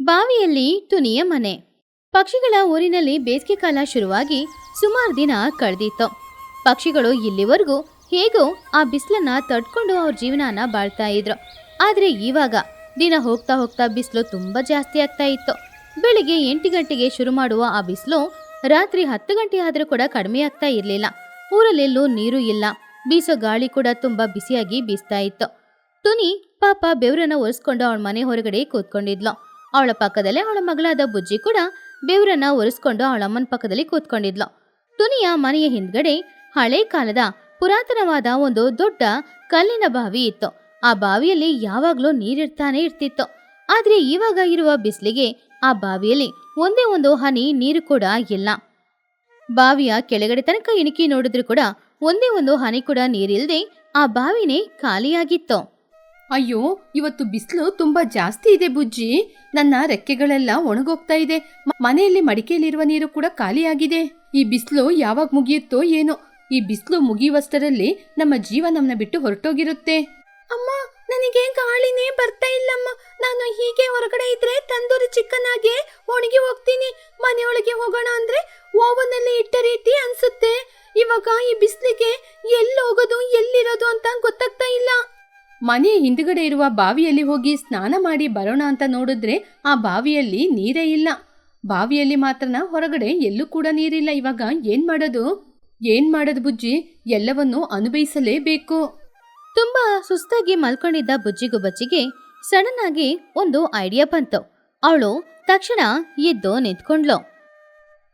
ಬಾವಿಯಲ್ಲಿ ಟುನಿಯ ಮನೆ. ಪಕ್ಷಿಗಳ ಊರಿನಲ್ಲಿ ಬೇಸಿಗೆ ಕಾಲ ಶುರುವಾಗಿ ಸುಮಾರು ದಿನ ಕಳೆದಿತ್ತು. ಪಕ್ಷಿಗಳು ಇಲ್ಲಿವರೆಗೂ ಹೇಗೋ ಆ ಬಿಸಿಲನ್ನ ತಡ್ಕೊಂಡು ಅವ್ರ ಜೀವನಾನ ಬಾಳ್ತಾ ಇದ್ರು. ಆದ್ರೆ ಇವಾಗ ದಿನ ಹೋಗ್ತಾ ಹೋಗ್ತಾ ಬಿಸಿಲು ತುಂಬಾ ಜಾಸ್ತಿ ಆಗ್ತಾ ಇತ್ತು. ಬೆಳಿಗ್ಗೆ 8 ಗಂಟೆಗೆ ಶುರು ಮಾಡುವ ಆ ಬಿಸಿಲು ರಾತ್ರಿ 10 ಗಂಟೆ ಆದ್ರೂ ಕೂಡ ಕಡಿಮೆ ಆಗ್ತಾ ಇರ್ಲಿಲ್ಲ. ಊರಲ್ಲೆಲ್ಲೂ ನೀರು ಇಲ್ಲ. ಬೀಸೋ ಗಾಳಿ ಕೂಡ ತುಂಬಾ ಬಿಸಿಯಾಗಿ ಬೀಸ್ತಾ ಇತ್ತು. ಟುನಿ ಪಾಪ ಬೆವರನ್ನ ಒರೆಸ್ಕೊಂಡು ಅವಳ ಮನೆ ಹೊರಗಡೆ ಕೂತ್ಕೊಂಡಿದ್ಲು. ಅವಳ ಪಕ್ಕದಲ್ಲೇ ಅವಳ ಮಗಳಾದ ಬುಜ್ಜಿ ಕೂಡ ಬೆವರನ್ನ ಒರೆಸ್ಕೊಂಡು ಅವಳ ಅಮ್ಮನ ಪಕ್ಕದಲ್ಲಿ ಕೂತ್ಕೊಂಡಿದ್ಲು. ಟುನಿಯ ಮನೆಯ ಹಿಂದ್ಗಡೆ ಹಳೆ ಕಾಲದ ಪುರಾತನವಾದ ಒಂದು ದೊಡ್ಡ ಕಲ್ಲಿನ ಬಾವಿ ಇತ್ತು. ಆ ಬಾವಿಯಲ್ಲಿ ಯಾವಾಗ್ಲೂ ನೀರಿರ್ತಾನೆ ಇರ್ತಿತ್ತು. ಆದ್ರೆ ಇವಾಗ ಇರುವ ಬಿಸಿಲಿಗೆ ಆ ಬಾವಿಯಲ್ಲಿ ಒಂದೇ ಒಂದು ಹನಿ ನೀರು ಕೂಡ ಇಲ್ಲ. ಬಾವಿಯ ಕೆಳಗಡೆ ತನಕ ಇಣುಕಿ ನೋಡಿದ್ರು ಕೂಡ ಒಂದೇ ಒಂದು ಹನಿ ಕೂಡ ನೀರಿಲ್ದೆ ಆ ಬಾವಿನೇ ಖಾಲಿಯಾಗಿತ್ತು. ಅಯ್ಯೋ, ಇವತ್ತು ಬಿಸಿಲು ತುಂಬಾ ಜಾಸ್ತಿ ಇದೆ ಬುಜ್ಜಿ. ನನ್ನ ರೆಕ್ಕೆಗಳೆಲ್ಲ ಒಣಗೋಗ್ತಾ ಇದೆ. ಮನೆಯಲ್ಲಿ ಮಡಿಕೆಯಲ್ಲಿರುವ ನೀರು ಕೂಡ ಖಾಲಿಯಾಗಿದೆ. ಈ ಬಿಸಿಲು ಯಾವಾಗ ಮುಗಿಯುತ್ತೋ ಏನೋ. ಈ ಬಿಸಿಲು ಮುಗಿಯುವಷ್ಟರಲ್ಲಿ ನಮ್ಮ ಜೀವ ನಮ್ಮನ್ನ ಬಿಟ್ಟು ಹೊರಟೋಗಿರುತ್ತೆ. ಅಮ್ಮ, ನನಗೆ ಗಾಳಿನೇ ಬರ್ತಾ ಇಲ್ಲಮ್ಮ. ನಾನು ಹೀಗೆ ಹೊರಗಡೆ ಇದ್ರೆ ತಂದೂರಿ ಚಿಕನ್ ಆಗಿ ಒಣಗಿ ಹೋಗ್ತೀನಿ. ಮನೆಯೊಳಗೆ ಹೋಗೋಣ ಅಂದ್ರೆ ಓವನಲ್ಲಿ ಇಟ್ಟ ರೀತಿ ಅನ್ಸುತ್ತೆ. ಇವಾಗ ಈ ಬಿಸಿಲಿಗೆ ಎಲ್ಲಿ ಹೋಗೋದು ಎಲ್ಲಿರೋದು ಅಂತ ಗೊತ್ತಾಗ್ತಾ ಇಲ್ಲ. ಮನೆಯ ಹಿಂದುಗಡೆ ಇರುವ ಬಾವಿಯಲ್ಲಿ ಹೋಗಿ ಸ್ನಾನ ಮಾಡಿ ಬರೋಣ ಅಂತ ನೋಡಿದ್ರೆ ಆ ಬಾವಿಯಲ್ಲಿ ನೀರೇ ಇಲ್ಲ. ಬಾವಿಯಲ್ಲಿ ಮಾತ್ರನ, ಹೊರಗಡೆ ಎಲ್ಲೂ ಕೂಡ ನೀರಿಲ್ಲ. ಇವಾಗ ಏನ್ ಮಾಡೋದು ಬುಜ್ಜಿ? ಎಲ್ಲವನ್ನೂ ಅನುಭವಿಸಲೇಬೇಕು. ತುಂಬಾ ಸುಸ್ತಾಗಿ ಮಲ್ಕೊಂಡಿದ್ದ ಬುಜ್ಜಿಗೂ ಬಚ್ಚಿಗೆ ಸಡನ್ ಆಗಿ ಒಂದು ಐಡಿಯಾ ಬಂತು. ಅವಳು ತಕ್ಷಣ ಎದ್ದು ನಿಂತ್ಕೊಂಡ್ಲು.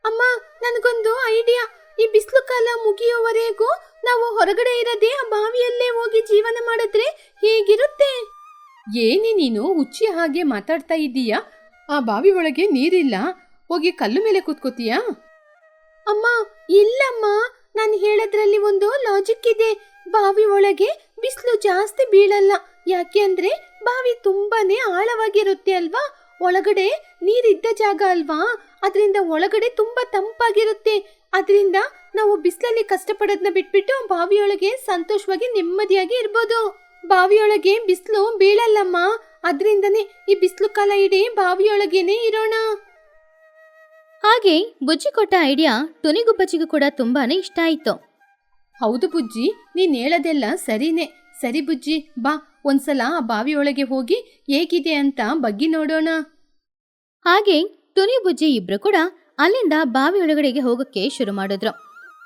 ಅಮ್ಮ, ನನಗೊಂದು ಐಡಿಯಾ. ಈ ಬಿಸಿಲು ಕಾಲ ಮುಗಿಯುವವರೆಗೂ ನಾವು ಹೊರಗಡೆ ಇರದೆ ಆ ಬಾವಿಯಲ್ಲೇ ಹೋಗಿ ಜೀವನ ಮಾಡಿದ್ರೆ ಹೇಗಿರುತ್ತೆ? ಏನೇ ನೀನು ಹುಚ್ಚಿ ಹಾಗೆ ಮಾತಾಡ್ತಾ ಇದ್ದೀಯಾ? ಆ ಬಾವಿ ಒಳಗೆ ನೀರಿಲ್ಲ, ಹೋಗಿ ಕಲ್ಲು ಮೇಲೆ ಕೂತ್ಕೋತೀಯಾ? ಅಮ್ಮ, ಇಲ್ಲಮ್ಮ, ನಾನು ಹೇಳೋದ್ರಲ್ಲಿ ಒಂದು ಲಾಜಿಕ್ ಇದೆ. ಬಾವಿ ಒಳಗೆ ಬಿಸಿಲು ಜಾಸ್ತಿ ಬೀಳಲ್ಲ. ಯಾಕೆ ಅಂದ್ರೆ ಬಾವಿ ತುಂಬಾನೇ ಆಳವಾಗಿರುತ್ತೆ ಅಲ್ವಾ. ಒಳಗಡೆ ನೀರಿದ್ದ ಜಾಗ ಅಲ್ವಾ, ಅದರಿಂದ ಒಳಗಡೆ ತುಂಬಾ ತಂಪಾಗಿರುತ್ತೆ. ಅದರಿಂದ ನಾವು ಬಿಸಿಲಲ್ಲಿ ಕಷ್ಟಪಡೋದನ್ನ ಬಿಟ್ಬಿಟ್ಟು ಬಾವಿಯೊಳಗೆ ಸಂತೋಷವಾಗಿ ನೆಮ್ಮದಿಯಾಗಿ ಇರ್ಬೋದು. ಬಾವಿಯೊಳಗೆ ಬಿಸಿಲು ಬೀಳಲ್ಲಮ್ಮ, ಅದರಿಂದನೇ ಈ ಬಿಸಿಲು ಕಾಲ ಇಡೀ ಬಾವಿಯೊಳಗೇನೆ ಇರೋಣ. ಹಾಗೆ ಬುಜ್ಜಿ ಕೊಟ್ಟ ಐಡಿಯಾ ಟುನಿಗೂ ಬಚ್ಚಿಗೂ ಕೂಡ ತುಂಬಾನೇ ಇಷ್ಟ ಆಯ್ತು. ಹೌದು ಬುಜ್ಜಿ, ನೀನ್ ಹೇಳೋದೆಲ್ಲ ಸರಿನೇ. ಸರಿ ಬುಜ್ಜಿ, ಬಾ ಒಂದ್ಸಲ ಆ ಬಾವಿಯೊಳಗೆ ಹೋಗಿ ಹೇಗಿದೆ ಅಂತ ಬಗ್ಗಿ ನೋಡೋಣ. ಹಾಗೆ ಟುನಿ ಬುಜ್ಜಿ ಇಬ್ರು ಕೂಡ ಅಲ್ಲಿಂದ ಬಾವಿಯೊಳಗಡೆಗೆ ಹೋಗಕ್ಕೆ ಶುರು ಮಾಡಿದ್ರು.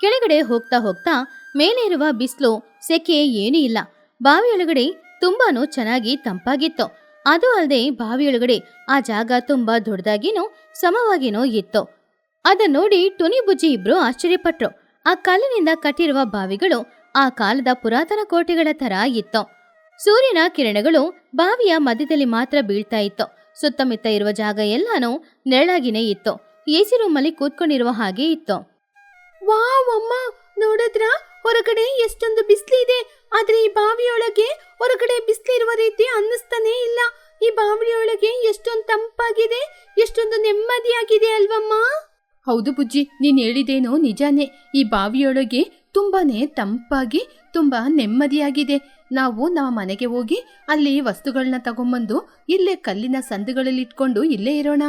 ಕೆಳಗಡೆ ಹೋಗ್ತಾ ಹೋಗ್ತಾ ಮೇಲೆ ಇರುವ ಬಿಸಿಲು ಸೆಕೆ ಏನೂ ಇಲ್ಲ. ಬಾವಿಯೊಳಗಡೆ ತುಂಬಾನು ಚೆನ್ನಾಗಿ ತಂಪಾಗಿತ್ತು. ಅದು ಅಲ್ಲದೆ ಬಾವಿಯೊಳಗಡೆ ಆ ಜಾಗ ತುಂಬಾ ದೊಡ್ಡದಾಗಿನೂ ಸಮವಾಗಿನೂ ಇತ್ತು. ಅದನ್ನ ನೋಡಿ ಟುನಿ ಬುಜ್ಜಿ ಇಬ್ರು ಆಶ್ಚರ್ಯಪಟ್ರು. ಆ ಕಲ್ಲಿನಿಂದ ಕಟ್ಟಿರುವ ಬಾವಿಗಳು ಆ ಕಾಲದ ಪುರಾತನ ಕೋಟೆಗಳ ತರ ಇತ್ತು. ಸೂರ್ಯನ ಕಿರಣಗಳು ಬಾವಿಯ ಮಧ್ಯದಲ್ಲಿ ಮಾತ್ರ ಬೀಳ್ತಾ ಇತ್ತು. ಸುತ್ತಮುತ್ತ ಇರುವ ಜಾಗ ಎಲ್ಲಾನು ನೆರಳಾಗಿನೇ ಇತ್ತು. ಎಸಿ ರೂಮಲ್ಲಿ ಕೂತ್ಕೊಂಡಿರುವ ಹಾಗೆ ಇತ್ತು. ವಾವ್ ಅಮ್ಮ, ನೋಡಿದ್ರ ಹೊರಗಡೆ ಎಷ್ಟೊಂದು ಬಿಸಿಲಿದೆ. ಆದ್ರೆ ಈ ಬಾವಿಯೊಳಗೆ ಹೊರಗಡೆ ಬಿಸಿಲಿರುವ ರೀತಿ ಅನ್ನಿಸ್ತಾನೇ ಇಲ್ಲ. ಈ ಬಾವಿಯೊಳಗೆ ಎಷ್ಟೊಂದು ತಂಪಾಗಿದೆ, ಎಷ್ಟೊಂದು ನೆಮ್ಮದಿಯಾಗಿದೆ ಅಲ್ವಮ್ಮ? ಹೌದು ಬುಜ್ಜಿ, ನೀನ್ ಹೇಳಿದೇನೋ ನಿಜಾನೇ. ಈ ಬಾವಿಯೊಳಗೆ ತುಂಬಾನೇ ತಂಪಾಗಿ ತುಂಬಾ ನೆಮ್ಮದಿಯಾಗಿದೆ. ನಾವು ನಮ್ಮ ಮನೆಗೆ ಹೋಗಿ ಅಲ್ಲಿ ವಸ್ತುಗಳನ್ನ ತಗೊಂಬಂದು ಇಲ್ಲೇ ಕಲ್ಲಿನ ಸಂದುಗಳಲ್ಲಿ ಇಟ್ಕೊಂಡು ಇಲ್ಲೇ ಇರೋಣ.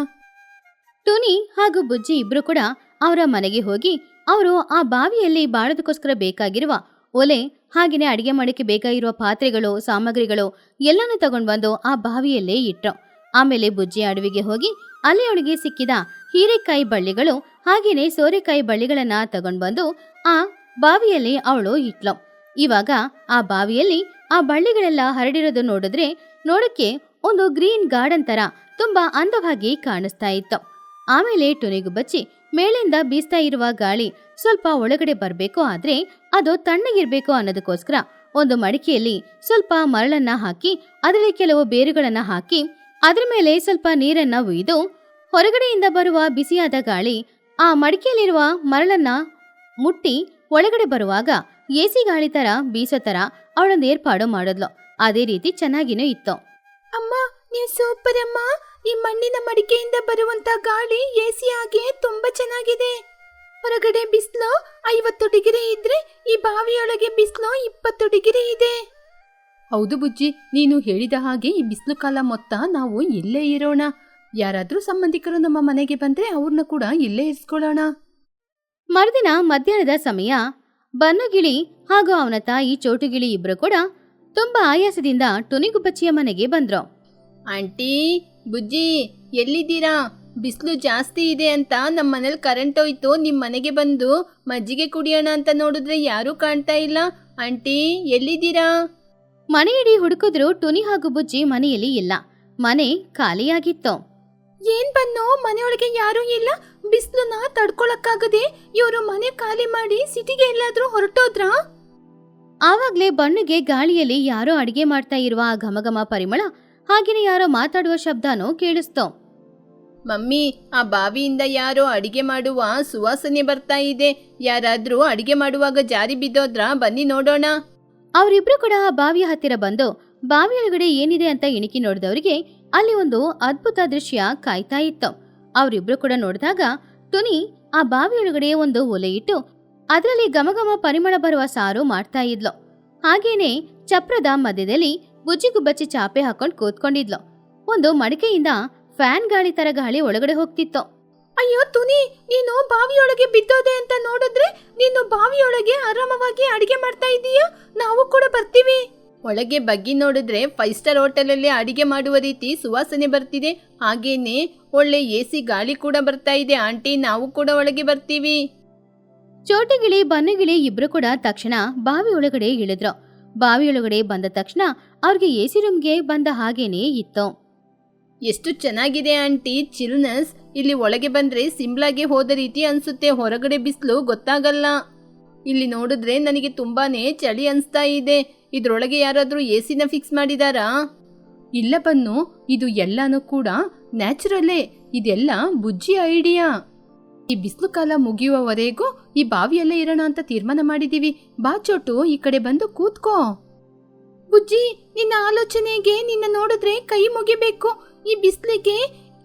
ಟುನಿ ಹಾಗೂ ಬುಜ್ಜಿ ಇಬ್ರು ಕೂಡ ಅವರ ಮನೆಗೆ ಹೋಗಿ ಅವರು ಆ ಬಾವಿಯಲ್ಲಿ ಬಾಳೋದಕ್ಕೋಸ್ಕರ ಬೇಕಾಗಿರುವ ಒಲೆ ಹಾಗೆಯೇ ಅಡಿಗೆ ಮಾಡೋಕ್ಕೆ ಬೇಕಾಗಿರುವ ಪಾತ್ರೆಗಳು ಸಾಮಗ್ರಿಗಳು ಎಲ್ಲನೂ ತಗೊಂಡು ಬಂದು ಆ ಬಾವಿಯಲ್ಲೇ ಇಟ್ರು. ಆಮೇಲೆ ಬುಜ್ಜಿ ಅಡವಿಗೆ ಹೋಗಿ ಅಲ್ಲಿ ಅವಳಿಗೆ ಸಿಕ್ಕಿದ ಹೀರೆಕಾಯಿ ಬಳ್ಳಿಗಳು ಹಾಗೇನೆ ಸೋರೆಕಾಯಿ ಬಳ್ಳಿಗಳನ್ನ ತಗೊಂಡು ಬಂದು ಆ ಬಾವಿಯಲ್ಲಿ ಅವಳು ಇಟ್ಲು. ಇವಾಗ ಆ ಬಾವಿಯಲ್ಲಿ ಆ ಬಳ್ಳಿಗಳೆಲ್ಲ ಹರಡಿರೋದು ನೋಡಕ್ಕೆ ಒಂದು ಗ್ರೀನ್ ಗಾರ್ಡನ್ ತರ ತುಂಬಾ ಅಂದವಾಗಿ ಕಾಣಿಸ್ತಾ ಇತ್ತು. ಆಮೇಲೆ ಟುನಿಗೂ ಬಚ್ಚಿ ಮೇಲಿಂದ ಬೀಸ್ತಾ ಇರುವ ಗಾಳಿ ಸ್ವಲ್ಪ ಒಳಗಡೆ ಬರಬೇಕು, ಆದ್ರೆ ಅದು ತಣ್ಣಗಿರ್ಬೇಕು ಅನ್ನೋದಕ್ಕೋಸ್ಕರ ಒಂದು ಮಡಿಕೆಯಲ್ಲಿ ಸ್ವಲ್ಪ ಮರಳನ್ನ ಹಾಕಿ ಅದರಲ್ಲಿ ಕೆಲವು ಬೇರುಗಳನ್ನ ಹಾಕಿ ಅದ್ರ ಮೇಲೆ ಸ್ವಲ್ಪ ನೀರನ್ನ ಉಯ್ದು ಹೊರಗಡೆಯಿಂದ ಬರುವ ಬಿಸಿಯಾದ ಗಾಳಿ ಆ ಮಡಿಕೆಯಲ್ಲಿರುವ ಮರಳನ್ನ ಮುಟ್ಟಿ ಒಳಗಡೆ ಬರುವಾಗ ಎಸಿ ಗಾಳಿ ತರ ಬೀಸೋ ತರ ಅವಳೊಂದು ಏರ್ಪಾಡು ಮಾಡಿದ್ಲು. ಅದೇ ರೀತಿ ಚೆನ್ನಾಗಿನೂ ಇತ್ತು. ಅಮ್ಮ, ನೀವು ಸೂಪರ್ ಅಮ್ಮ. ಈ ಮಣ್ಣಿನ ಮಡಿಕೆಯಿಂದ ಬರುವಂತ ಗಾಳಿ ಎಸಿ ಆಗಿ ತುಂಬಾ ಚೆನ್ನಾಗಿದೆ. ಹೊರಗಡೆ ಬಿಸಿಲು 50 ಡಿಗ್ರಿ ಇದ್ರೆ ಈ ಬಾವಿಯೊಳಗೆ ಬಿಸಿಲು 20 ಡಿಗ್ರಿ ಇದೆ. ಹೌದು ಬುಜ್ಜಿ, ನೀನು ಹೇಳಿದ ಹಾಗೆ ಈ ಬಿಸಿಲು ಕಾಲ ಮೊತ್ತ ನಾವು ಇಲ್ಲೇ ಇರೋಣ. ಯಾರಾದ್ರೂ ಸಂಬಂಧಿಕರು ನಮ್ಮ ಮನೆಗೆ ಬಂದ್ರೆ ಅವ್ರನ್ನ ಕೂಡ ಇಲ್ಲೇ ಇರಿಸ್ಕೊಳ್ಳೋಣ. ಮರುದಿನ ಮಧ್ಯಾಹ್ನದ ಸಮಯ ಬನ್ನಗಿಳಿ ಹಾಗೂ ಅವನ ತಾಯಿ ಚೋಟುಗಿಳಿ ಇಬ್ರು ಕೂಡ ತುಂಬಾ ಆಯಾಸದಿಂದ ಟುನಿಗುಬ್ಬಚ್ಚಿಯ ಮನೆಗೆ ಬಂದ್ರು. ಆಂಟಿ, ಬುಜ್ಜಿ, ಎಲ್ಲಿದ್ದೀರಾ? ಬಿಸಿಲು ಜಾಸ್ತಿ ಇದೆ ಅಂತ ನಮ್ಮ ಮನೇಲಿ ಕರೆಂಟ್ ಹೋಯ್ತು. ನಿಮ್ಮ ಮನೆಗೆ ಬಂದು ಮಜ್ಜಿಗೆ ಕುಡಿಯೋಣ ಅಂತ ನೋಡಿದ್ರೆ ಯಾರೂ ಕಾಣ್ತಾ ಇಲ್ಲ. ಆಂಟಿ, ಎಲ್ಲಿದ್ದೀರಾ? ಮನೆಯಡಿ ಹುಡುಕಿದ್ರು ಟುನಿ ಹಾಗೂ ಬುಜ್ಜಿ ಮನೆಯಲ್ಲಿ ಇಲ್ಲ. ಮನೆ ಖಾಲಿಯಾಗಿತ್ತು. ಏನ್ ಬನ್ನು, ಮನೆಯೊಳಗೆ ಯಾರೂ ಇಲ್ಲ? ಬಿಸಿಲನ್ನ ತಡ್ಕೊಳಕ್ಕಾಗದೆ ಇವರು ಮನೆ ಖಾಲಿ ಮಾಡಿ ಸಿಟಿಗೆ ಎಲ್ಲಾದ್ರೂ ಹೊರಟೋದ್ರಾ? ಆವಾಗ್ಲೇ ಬಣ್ಣಗೆ ಗಾಳಿಯಲ್ಲಿ ಯಾರೋ ಅಡಿಗೆ ಮಾಡ್ತಾ ಇರುವ ಆ ಘಮಘಮ ಪರಿಮಳ ಹಾಗೇನೆ ಯಾರೋ ಮಾತಾಡುವ ಶಬ್ದನೂ ಕೇಳಿಸ್ತು. ಮಮ್ಮಿ, ಆ ಬಾವಿಯಿಂದ ಯಾರೋ ಅಡಿಗೆ ಮಾಡುವ ಸುವಾಸನೆ ಬರ್ತಾ ಇದೆ. ಯಾರಾದ್ರೂ ಅಡಿಗೆ ಮಾಡುವಾಗ ಜಾರಿ ಬಿದ್ದೋದ್ರಾ? ಬನ್ನಿ ನೋಡೋಣ. ಅವರಿಬ್ರು ಕೂಡ ಆ ಬಾವಿಯ ಹತ್ತಿರ ಬಂದು ಬಾವಿಯೊಳಗಡೆ ಏನಿದೆ ಅಂತ ಇಣಿಕಿ ನೋಡಿದವರಿಗೆ ಅಲ್ಲಿ ಒಂದು ಅದ್ಭುತ ದೃಶ್ಯ ಕಾಯ್ತಾ ಇತ್ತು. ಅವರಿಬ್ರು ಕೂಡ ನೋಡಿದಾಗ ಟುನಿ ಆ ಬಾವಿಯೊಳಗಡೆ ಒಂದು ಒಲೆ ಇಟ್ಟು ಅದರಲ್ಲಿ ಘಮಘಮ ಪರಿಮಳ ಬರುವ ಸಾರು ಮಾಡ್ತಾ ಇದ್ಲು. ಹಾಗೇನೆ ಚಪ್ರದ ಮಧ್ಯದಲ್ಲಿ ಬುಜ್ಜಿಗುಬ್ಬಚ್ಚಿ ಚಾಪೆ ಹಾಕೊಂಡು ಕೂತ್ಕೊಂಡಿದ್ಲು. ಒಂದು ಮಡಿಕೆಯಿಂದ ಫ್ಯಾನ್ ಗಾಳಿ ತರ ಗಾಳಿ ಒಳಗಡೆ ಹೋಗ್ತಿತ್ತು. ಅಯ್ಯೋ ತುನಿ, ನೀನು ಬಾವಿಯೊಳಗೆ ಬಿದ್ದೋದೆ ಅಂತ ನೋಡಿದ್ರೆ ನೀನು ಬಾವಿಯೊಳಗೆ ಆರಾಮವಾಗಿ ಅಡಿಗೆ ಮಾಡ್ತಾ ಇದೀಯಾ? ನಾವು ಕೂಡ ಬರ್ತೀವಿ. ಒಳಗೆ ಬಗ್ಗಿ ನೋಡಿದ್ರೆ 5 ಸ್ಟಾರ್ ಹೋಟೆಲಲ್ಲಿ ಅಡಿಗೆ ಮಾಡುವ ರೀತಿ ಸುವಾಸನೆ ಬರ್ತಿದೆ. ಹಾಗೇನೆ ಒಳ್ಳೆ AC ಗಾಳಿ ಕೂಡ ಬರ್ತಾ ಇದೆ. ಆಂಟಿ, ನಾವು ಕೂಡ ಒಳಗೆ ಬರ್ತೀವಿ. ಚೋಟುಗಿಳಿ ಬನ್ನಗಿಳಿ ಇಬ್ರು ಕೂಡ ತಕ್ಷಣ ಬಾವಿ ಒಳಗಡೆ ಇಳಿದ್ರು. ಬಾವಿಯೊಳಗಡೆ ಬಂದ ತಕ್ಷಣ ಅವ್ರಿಗೆ AC ರೂಮ್ಗೆ ಬಂದ ಹಾಗೇನೆ ಇತ್ತು. ಎಷ್ಟು ಚೆನ್ನಾಗಿದೆ ಆಂಟಿ, ಚಿಲ್ನೆಸ್. ಇಲ್ಲಿ ಒಳಗೆ ಬಂದ್ರೆ ಸಿಮ್ಲಾಗೆ ಹೋದ ರೀತಿ ಅನ್ಸುತ್ತೆ. ಹೊರಗಡೆ ಬಿಸಿಲು ಗೊತ್ತಾಗಲ್ಲ. ಇಲ್ಲಿ ನೋಡಿದ್ರೆ ನನಗೆ ತುಂಬಾನೇ ಚಳಿ ಅನ್ಸ್ತಾ ಇದೆ. ಇದ್ರೊಳಗೆ ಯಾರಾದ್ರೂ AC ನ ಫಿಕ್ಸ್ ಮಾಡಿದಾರಾ? ಇಲ್ಲ ಬನ್ನು, ಇದು ಎಲ್ಲಾನು ಕೂಡ ನ್ಯಾಚುರಲ್ಲೇ. ಇದೆಲ್ಲ ಬುಜ್ಜಿ ಐಡಿಯಾ. ಈ ಬಿಸಿಲು ಕಾಲ ಮುಗಿಯುವವರೆಗೂ ಈ ಬಾವಿಯಲ್ಲೇ ಇರೋಣ ಅಂತ ತೀರ್ಮಾನ ಮಾಡಿದೀವಿ. ಬಾ ಚೋಟು, ಈ ಕಡೆ ಬಂದು ಕೂತ್ಕೋ. ಬುಜ್ಜಿ, ನಿನ್ನ ಆಲೋಚನೆಗೆ ನಿನ್ನ ನೋಡಿದ್ರೆ ಕೈ ಮುಗಿಬೇಕು. ಈ ಬಿಸಿಲಿಗೆ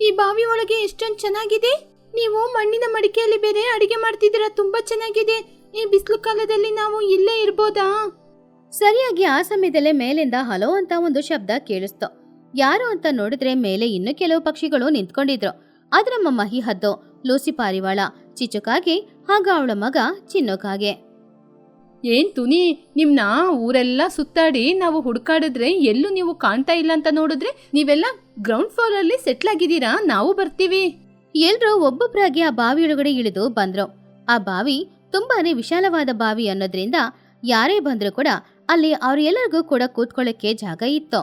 ಈ ಬಾವಿ ಒಳಗೆ ಎಷ್ಟೊಂದು ಚೆನ್ನಾಗಿದೆ. ನೀವು ಮಣ್ಣಿನ ಮಡಿಕೆಯಲ್ಲಿ ಬೇರೆ ಅಡಿಗೆ ಮಾಡ್ತಿದ್ದೀರಾ, ತುಂಬಾ ಚೆನ್ನಾಗಿದೆ. ಈ ಬಿಸಿಲು ಕಾಲದಲ್ಲಿ ನಾವು ಇಲ್ಲೇ ಇರ್ಬೋದಾ? ಸರಿಯಾಗಿ ಆ ಸಮಯದಲ್ಲೇ ಮೇಲಿಂದ ಹಲೋ ಅಂತ ಒಂದು ಶಬ್ದ ಕೇಳಿಸ್ತು. ಯಾರು ಅಂತ ನೋಡಿದ್ರೆ ಮೇಲೆ ಇನ್ನು ಕೆಲವು ಪಕ್ಷಿಗಳು ನಿಂತ್ಕೊಂಡಿದ್ರು. ಅದ್ರ ಮಹಿ ಹದ್ದು, ಲೂಸಿ ಪಾರಿವಾಳ, ಚಿಚುಕಾಗೆ ಹಾಗೂ ಅವಳ ಮಗ ಚಿನ್ನೋಕಾಗೆ. ಏನ್ ತುನಿ, ನಿಮ್ನ ಊರೆಲ್ಲ ಸುತ್ತಾಡಿ ನಾವು ಹುಡುಕಾಡಿದ್ರೆ ಎಲ್ಲೂ ನೀವು ಕಾಣ್ತಾ ಇಲ್ಲ ಅಂತ ನೋಡಿದ್ರೆ ನೀವೆಲ್ಲ ಗ್ರೌಂಡ್ ಫ್ಲೋರ್ ಅಲ್ಲಿ ಸೆಟ್ಲ್ ಆಗಿದ್ದೀರಾ. ನಾವು ಬರ್ತೀವಿ. ಎಲ್ರೂ ಒಬ್ಬೊಬ್ಬರಾಗಿ ಆ ಬಾವಿಯೊಳಗಡೆ ಇಳಿದು ಬಂದ್ರು. ಆ ಬಾವಿ ತುಂಬಾನೇ ವಿಶಾಲವಾದ ಬಾವಿ ಅನ್ನೋದ್ರಿಂದ ಯಾರೇ ಬಂದ್ರು ಕೂಡ ಅಲ್ಲಿ ಅವ್ರೆಲ್ಲರಿಗೂ ಕೂಡ ಕೂತ್ಕೊಳ್ಳಕ್ಕೆ ಜಾಗ ಇತ್ತು.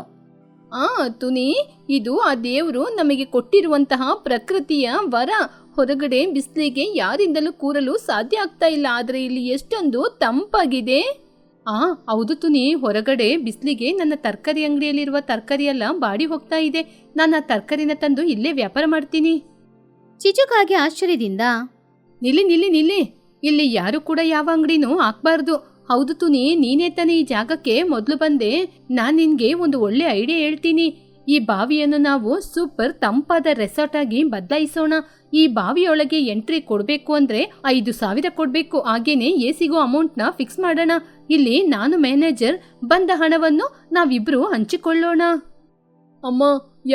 ತುನಿ, ಇದು ಆ ದೇವ್ರು ನಮಗೆ ಕೊಟ್ಟಿರುವಂತಹ ಪ್ರಕೃತಿಯ ವರ. ಹೊರಗಡೆ ಬಿಸಿಲಿಗೆ ಯಾರಿಂದಲೂ ಕೂರಲು ಸಾಧ್ಯ ಆಗ್ತಾ ಇಲ್ಲ. ಆದ್ರೆ ಇಲ್ಲಿ ಎಷ್ಟೊಂದು ತಂಪಾಗಿದೆ. ಹೌದು ತುನಿ, ಹೊರಗಡೆ ಬಿಸಿಲಿಗೆ ನನ್ನ ತರಕಾರಿ ಅಂಗಡಿಯಲ್ಲಿರುವ ತರಕಾರಿ ಎಲ್ಲ ಬಾಡಿ ಹೋಗ್ತಾ ಇದೆ. ನಾನು ಆ ತರಕಾರಿನ ತಂದು ಇಲ್ಲೇ ವ್ಯಾಪಾರ ಮಾಡ್ತೀನಿ. ಚಿಚುಕಾಗೆ ಆಶ್ಚರ್ಯದಿಂದ, ನಿಲ್ಲಿ ನಿಲ್ಲಿ ನಿಲ್ಲಿ, ಇಲ್ಲಿ ಯಾರು ಕೂಡ ಯಾವ ಅಂಗಡಿನೂ ಹಾಕ್ಬಾರ್ದು. ಹೌದು ತುನಿ, ನೀನೇ ತಾನೇ ಈ ಜಾಗಕ್ಕೆ ಮೊದಲು ಬಂದೆ. ನಾನ್ ನಿನ್ಗೆ ಒಂದು ಒಳ್ಳೆ ಐಡಿಯಾ ಹೇಳ್ತೀನಿ. ಈ ಬಾವಿಯನ್ನು ನಾವು ಸೂಪರ್ ತಂಪಾದ ರೆಸಾರ್ಟ್ ಆಗಿ ಬದಲಾಯಿಸೋಣ. ಈ ಬಾವಿಯೊಳಗೆ ಎಂಟ್ರಿ ಕೊಡ್ಬೇಕು ಅಂದ್ರೆ 5,000 ಕೊಡ್ಬೇಕು. ಹಾಗೇನೆ ACಗೂ ಅಮೌಂಟ್ನ ಫಿಕ್ಸ್ ಮಾಡೋಣ. ಇಲ್ಲಿ ನಾನು ಮ್ಯಾನೇಜರ್, ಬಂದ ಹಣವನ್ನು ನಾವಿಬ್ರು ಹಂಚಿಕೊಳ್ಳೋಣ. ಅಮ್ಮ,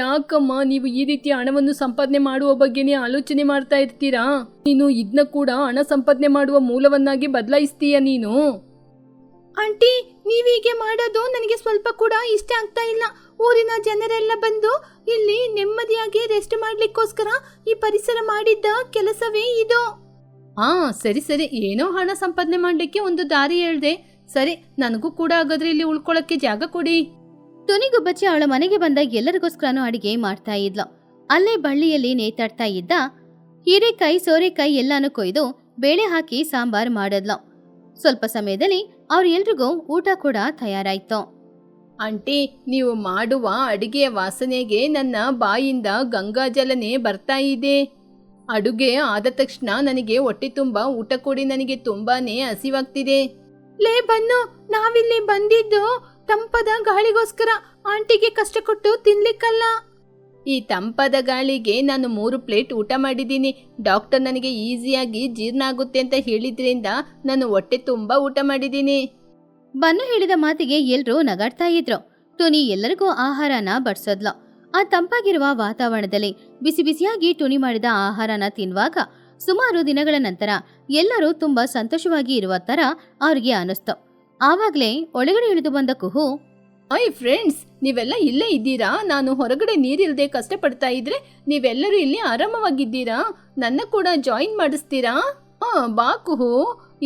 ಯಾಕಮ್ಮ ನೀವು ಈ ರೀತಿ ಹಣವನ್ನು ಸಂಪಾದನೆ ಮಾಡುವ ಬಗ್ಗೆನೇ ಆಲೋಚನೆ ಮಾಡ್ತಾ ಇರ್ತೀರಾ? ನೀನು ಇದನ್ನ ಕೂಡ ಹಣ ಸಂಪಾದನೆ ಮಾಡುವ ಮೂಲವನ್ನಾಗಿ ಬದಲಾಯಿಸ್ತೀಯ ನೀನು. ಆಂಟಿ, ನೀವೀಗೆ ಮಾಡೋದು ನನಗೆ ಸ್ವಲ್ಪ ಕೂಡ ಇಷ್ಟ ಆಗ್ತಾ ಇಲ್ಲ. ಊರಿನ ಜನರೆಲ್ಲ ಬಂದು ಇಲ್ಲಿ ನೆಮ್ಮದಿಯಾಗಿ ರೆಸ್ಟ್ ಮಾಡ್ಲಿಕ್ಕೋಸ್ಕರ ಈ ಪರಿಸರ ಮಾಡಿದ್ದ ಕೆಲಸವೇ ಇದು. ಸರಿ ಸರಿ, ಏನೋ ಹಣ ಸಂಪಾದನೆ ಮಾಡ್ಲಿಕ್ಕೆ ಒಂದು ದಾರಿ ಹೇಳ್ದೆ. ಸರಿ, ನನಗೂ ಕೂಡ ಹಾಗಾದ್ರೆ ಇಲ್ಲಿ ಉಳ್ಕೊಳಕ್ಕೆ ಜಾಗ ಕೊಡಿ. ತುನಿಗುಬ್ಬಚ್ಚಿ ಅವಳ ಮನೆಗೆ ಬಂದ ಎಲ್ಲರಿಗೋಸ್ಕರನೂ ಅಡಿಗೆ ಮಾಡ್ತಾ ಇದ್ಲು. ಅಲ್ಲೇ ಬಳ್ಳಿಯಲ್ಲಿ ನೇತಾಡ್ತಾ ಇದ್ದ ಹೀರೆಕಾಯಿ, ಸೋರೆಕಾಯಿ ಎಲ್ಲಾನು ಕೊಯ್ದು ಬೇಳೆ ಹಾಕಿ ಸಾಂಬಾರ್ ಮಾಡಿದ್ಲು. ಸ್ವಲ್ಪ ಸಮಯದಲ್ಲಿ ಅವ್ರೆಲ್ರಿಗೂ ಊಟ ಕೂಡ ತಯಾರಾಯ್ತು. ಆಂಟಿ, ನೀವು ಮಾಡುವ ಅಡಿಗೆಯ ವಾಸನೆಗೆ ನನ್ನ ಬಾಯಿಂದ ಗಂಗಾಜಲನೆ ಬರ್ತಾ ಇದೆ. ಅಡುಗೆ ಆದ ತಕ್ಷಣ ನನಗೆ ಹೊಟ್ಟೆ ತುಂಬಾ ಊಟ ಕೊಡಿ, ನನಗೆ ತುಂಬಾನೇ ಹಸಿವಾಗ್ತಿದೆ. ಲೇ ಬನ್ನು, ನಾವಿಲ್ಲಿ ಬಂದಿದ್ದು ತಂಪದ ಗಾಳಿಗೋಸ್ಕರ, ಆಂಟಿಗೆ ಕಷ್ಟ ಕೊಟ್ಟು ತಿನ್ಲಿಕ್ಕಲ್ಲ. ಈ ತಂಪಾದ ಗಾಳಿಗೆ ನಾನು 3 ಪ್ಲೇಟ್ ಊಟ ಮಾಡಿದ್ದೀನಿ. ಡಾಕ್ಟರ್ ನನಗೆ ಈಸಿಯಾಗಿ ಜೀರ್ಣ ಆಗುತ್ತೆ ಅಂತ ಹೇಳಿದ್ರಿಂದ ನಾನು ಹೊಟ್ಟೆ ತುಂಬಾ ಊಟ ಮಾಡಿದ್ದೀನಿ. ಬನ್ನು ಹೇಳಿದ ಮಾತಿಗೆ ಎಲ್ರೂ ನಗಾಡ್ತಾ ಇದ್ರು. ಟುನಿ ಎಲ್ಲರಿಗೂ ಆಹಾರನ ಬಡ್ಸದ್ಲು. ಆ ತಂಪಾಗಿರುವ ವಾತಾವರಣದಲ್ಲಿ ಬಿಸಿ ಬಿಸಿಯಾಗಿ ಟುನಿ ಮಾಡಿದ ಆಹಾರನ ತಿನ್ನುವಾಗ ಸುಮಾರು ದಿನಗಳ ನಂತರ ಎಲ್ಲರೂ ತುಂಬಾ ಸಂತೋಷವಾಗಿ ಇರುವ ತರ ಅವ್ರಿಗೆ ಅನಿಸ್ತು. ಆವಾಗ್ಲೇ ಒಳಗಡೆ ಇಳಿದು ಬಂದ ಕುಹು, ಹಾಯ್ ಫ್ರೆಂಡ್ಸ್, ನೀವೆಲ್ಲ ಇಲ್ಲೇ ಇದ್ದೀರಾ? ನಾನು ಹೊರಗಡೆ ನೀರಿಲ್ಲದೆ ಕಷ್ಟಪಡ್ತಾ ಇದ್ರೆ ನೀವೆಲ್ಲರೂ ಇಲ್ಲಿ ಆರಾಮವಾಗಿದ್ದೀರಾ? ನನ್ನ ಕೂಡ ಜಾಯಿನ್ ಮಾಡಿಸ್ತೀರಾ? ಬಾ ಕುಹು,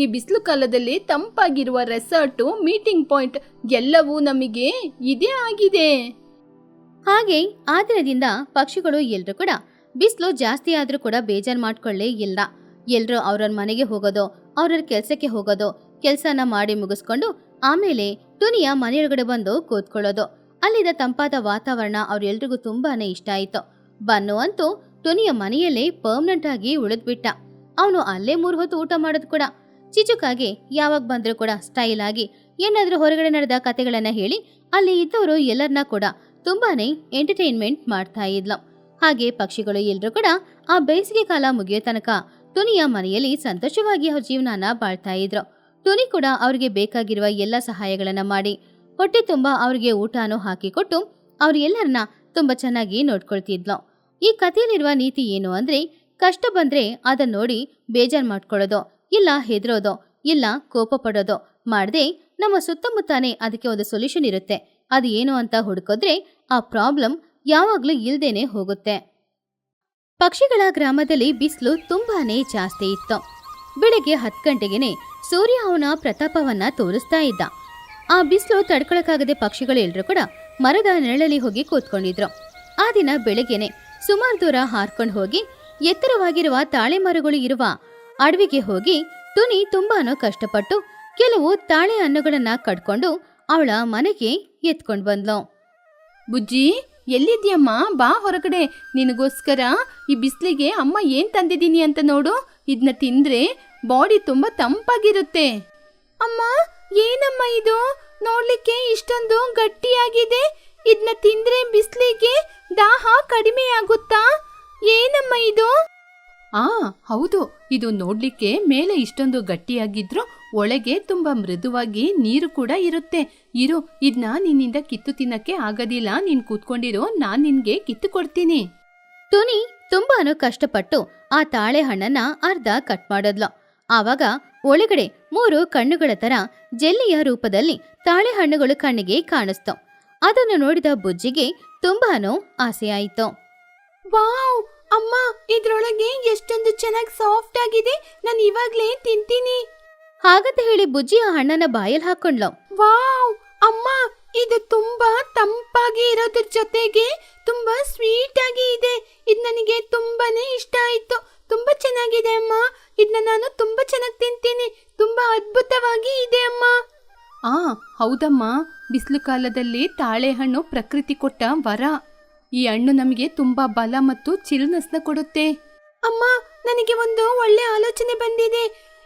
ಈ ಬಿಸಿಲು ಕಾಲದಲ್ಲಿ ತಂಪಾಗಿರುವ ರೆಸಾರ್ಟು, ಮೀಟಿಂಗ್ ಪಾಯಿಂಟ್ ಎಲ್ಲವೂ ನಮಗೆ ಇದೇ ಆಗಿದೆ. ಹಾಗೆ ಆ ದಿನದಿಂದ ಪಕ್ಷಿಗಳು ಎಲ್ರು ಕೂಡ ಬಿಸಿಲು ಜಾಸ್ತಿ ಆದ್ರೂ ಕೂಡ ಬೇಜಾರು ಮಾಡ್ಕೊಳ್ಳೇ ಇಲ್ಲ. ಎಲ್ರು ಅವ್ರವ್ರ ಮನೆಗೆ ಹೋಗೋದು, ಅವ್ರವ್ರ ಕೆಲ್ಸಕ್ಕೆ ಹೋಗೋದು, ಕೆಲ್ಸನ ಮಾಡಿ ಮುಗಿಸ್ಕೊಂಡು ಆಮೇಲೆ ಟುನಿಯ ಮನೆಯೊಳಗಡೆ ಬಂದು ಕೂತ್ಕೊಳ್ಳೋದು. ಅಲ್ಲಿದ್ದ ತಂಪಾದ ವಾತಾವರಣ ಅವ್ರೆಲ್ರಿಗೂ ತುಂಬಾನೇ ಇಷ್ಟ ಆಯ್ತು. ಬನ್ನು ಅಂತೂ ಟುನಿಯ ಮನೆಯಲ್ಲೇ ಪರ್ಮನೆಂಟ್ ಆಗಿ ಉಳಿದ್ಬಿಟ್ಟ. ಅವನು ಅಲ್ಲೇ 3 ಹೊತ್ತು ಊಟ ಮಾಡೋದು ಕೂಡ. ಚಿಚುಕಾಗೆ ಯಾವಾಗ ಬಂದ್ರೂ ಕೂಡ ಸ್ಟೈಲ್ ಆಗಿ ಏನಾದ್ರೂ ಹೊರಗಡೆ ನಡೆದ ಕತೆಗಳನ್ನ ಹೇಳಿ ಅಲ್ಲಿ ಇದ್ದವರು ಎಲ್ಲರನ್ನ ಕೂಡ ತುಂಬಾನೇ ಎಂಟರ್ಟೈನ್ಮೆಂಟ್ ಮಾಡ್ತಾ ಇದ್ಲು. ಹಾಗೆ ಪಕ್ಷಿಗಳು ಎಲ್ರು ಕೂಡ ಆ ಬೇಸಿಗೆ ಕಾಲ ಮುಗಿಯೋ ತನಕ ಟುನಿಯ ಮನೆಯಲ್ಲಿ ಸಂತೋಷವಾಗಿ ಅವ್ರ ಜೀವನನ ಬಾಳ್ತಾ ಇದ್ರು. ಟುನಿ ಕೂಡ ಅವ್ರಿಗೆ ಬೇಕಾಗಿರುವ ಎಲ್ಲ ಸಹಾಯಗಳನ್ನ ಮಾಡಿ ಹೊಟ್ಟೆ ತುಂಬಾ ಅವ್ರಿಗೆ ಊಟನೂ ಹಾಕಿಕೊಟ್ಟು ಅವ್ರೆಲ್ಲರನ್ನ ತುಂಬಾ ಚೆನ್ನಾಗಿ ನೋಡ್ಕೊಳ್ತಿದ್ಲು. ಈ ಕಥೆಯಲ್ಲಿರುವ ನೀತಿ ಏನು ಅಂದ್ರೆ, ಕಷ್ಟ ಬಂದ್ರೆ ಅದನ್ನ ನೋಡಿ ಬೇಜಾರ್ ಮಾಡ್ಕೊಳ್ಳೋದು, ಇಲ್ಲ ಹೆದರೋದು, ಇಲ್ಲ ಕೋಪ ಪಡೋದು ಮಾಡದೆ ನಮ್ಮ ಸುತ್ತಮುತ್ತಾನೆ ಅದಕ್ಕೆ ಒಂದು ಸೊಲ್ಯೂಷನ್ ಇರುತ್ತೆ. ಅದು ಏನು ಅಂತ ಹುಡುಕಿದ್ರೆ ಆ ಪ್ರಾಬ್ಲಮ್ ಯಾವಾಗ್ಲೂ ಇಲ್ದೇನೆ ಹೋಗುತ್ತೆ. ಪಕ್ಷಿಗಳ ಗ್ರಾಮದಲ್ಲಿ ಬಿಸಿಲು ತುಂಬಾನೇ ಜಾಸ್ತಿ ಇತ್ತು. ಬೆಳಗ್ಗೆ 10 ಗಂಟೆಗೆನೆ ಸೂರ್ಯ ಅವನ ಪ್ರತಾಪವನ್ನ ತೋರಿಸ್ತಾ ಇದ್ದ. ಆ ಬಿಸಿಲು ತಡ್ಕೊಳಕ್ಕಾಗದೆ ಪಕ್ಷಿಗಳೆಲ್ಲರೂ ಕೂಡ ಮರದ ನೆರಳಲ್ಲಿ ಹೋಗಿ ಕೂತ್ಕೊಂಡಿದ್ರು. ಆ ದಿನ ಬೆಳಗ್ಗೆನೆ ಸುಮಾರು ದೂರ ಹಾರ್ಕೊಂಡು ಹೋಗಿ ಎತ್ತರವಾಗಿರುವ ತಾಳೆ ಮರಗಳು ಇರುವ ಅಡವಿಗೆ ಹೋಗಿ ಟುನಿ ತುಂಬಾನು ಕಷ್ಟಪಟ್ಟು ಕೆಲವು ತಾಳೆ ಹಣ್ಣುಗಳನ್ನ ಕಡ್ಕೊಂಡು ಅವಳ ಮನೆಗೆ ಎತ್ಕೊಂಡ್ ಬಂದ್ಲು. ಬುಜ್ಜಿ, ಎಲ್ಲಿದ್ಯಮ್ಮ? ಬಾ ಹೊರಗಡೆ. ನಿನಗೋಸ್ಕರ ಈ ಬಿಸಿಲಿಗೆ ಅಮ್ಮ ಏನ್ ತಂದಿದ್ದೀನಿ ಅಂತ ನೋಡು. ಇದನ್ನ ತಿಂದ್ರೆ ಬಾಡಿ ತುಂಬಾ ತಂಪಾಗಿರುತ್ತೆ. ಅಮ್ಮ, ಏನಮ್ಮ ಇದು? ನೋಡ್ಲಿಕ್ಕೆ ಇಷ್ಟೊಂದು ಗಟ್ಟಿಯಾಗಿದೆ. ಇದನ್ನ ತಿಂದ್ರೆ ಬಿಸಿಲಿಗೆ ದಾಹ ಕಡಿಮೆ ಆಗುತ್ತಾ? ಏನಮ್ಮ ಇದು? ಹೌದು, ಇದು ನೋಡ್ಲಿಕ್ಕೆ ಮೇಲೆ ಇಷ್ಟೊಂದು ಗಟ್ಟಿಯಾಗಿದ್ರು ಒಳಗೆ ತುಂಬಾ ಮೃದುವಾಗಿ ನೀರು ಕೂಡ ಇರುತ್ತೆ. ಇರು, ಇದನ್ನ ನಿನ್ನಿಂದ ಕಿತ್ತು ತಿನ್ನಕ್ಕೆ ಆಗೋದಿಲ್ಲ. ನೀನ್ ಕೂತ್ಕೊಂಡಿರೋ, ನಾನ್ ನಿನ್ಗೆ ಕಿತ್ತು ಕೊಡ್ತೀನಿ. ಟುನಿ ತುಂಬಾನು ಕಷ್ಟಪಟ್ಟು ಆ ತಾಳೆ ಹಣ್ಣನ್ನ ಅರ್ಧ ಕಟ್ ಮಾಡಿದ್ಲು. ಆವಾಗ ಒಳಗಡೆ 3 ಕಣ್ಣುಗಳ ತರ ಜೆಲ್ಲಿಯ ರೂಪದಲ್ಲಿ ತಾಳೆ ಹಣ್ಣುಗಳು ಕಣ್ಣಿಗೆ ಕಾಣಿಸ್ತು. ಅದನ್ನು ನೋಡಿದ ಬುಜ್ಜಿಗೆ ತುಂಬಾನು ಆಸೆ ಆಯಿತು. ವಾವ್ ಅಮ್ಮ, ಇದ್ರೊಳಗೆ ಎಷ್ಟೊಂದು ಚೆನ್ನಾಗಿ ಸಾಫ್ಟ್ ಆಗಿದೆ. ನಾನು ಇವಾಗ್ಲೇ ತಿಂತೀನಿ. ಹಾಗಂತ ಹೇಳಿ ಬುಜ್ಜಿ ಆ ಹಣ್ಣನ್ನ ಬಾಯಲ್ಲಿ ಹಾಕೊಂಡ್ಲು. ವಾವ್ ಅಮ್ಮ, ಇದು ತುಂಬಾ ತಂಪಾಗಿ ಇರೋದ್ರ ಜೊತೆಗೆ ತುಂಬಾ ಸ್ವೀಟ್ ಆಗಿ ಇದೆ. ಇದು ನನಗೆ ತುಂಬಾನೇ ಇಷ್ಟ ಆಯ್ತು. ತುಂಬಾ ಚೆನ್ನಾಗಿದೆ ಅಮ್ಮ. ಇದನ್ನ ನಾನು ತುಂಬಾ ಚೆನ್ನಾಗಿ ತಿಂತೀನಿ. ತುಂಬಾ ಅದ್ಭುತವಾಗಿ ಇದೆ ಅಮ್ಮ. ಹೌದಮ್ಮ, ಬಿಸಿಲು ಕಾಲದಲ್ಲಿ ತಾಳೆ ಹಣ್ಣು ಪ್ರಕೃತಿ ಕೊಟ್ಟ ವರ. ಈ ಹಣ್ಣು ನಮಗೆ ತುಂಬಾ ಬಲ ಮತ್ತು ಚಿಲ್ನೆಸ್ನ ಕೊಡುತ್ತೆ. ಅಮ್ಮ, ನನಗೆ ಒಂದು ಒಳ್ಳೆ ಆಲೋಚನೆ ಬಂದಿದೆ.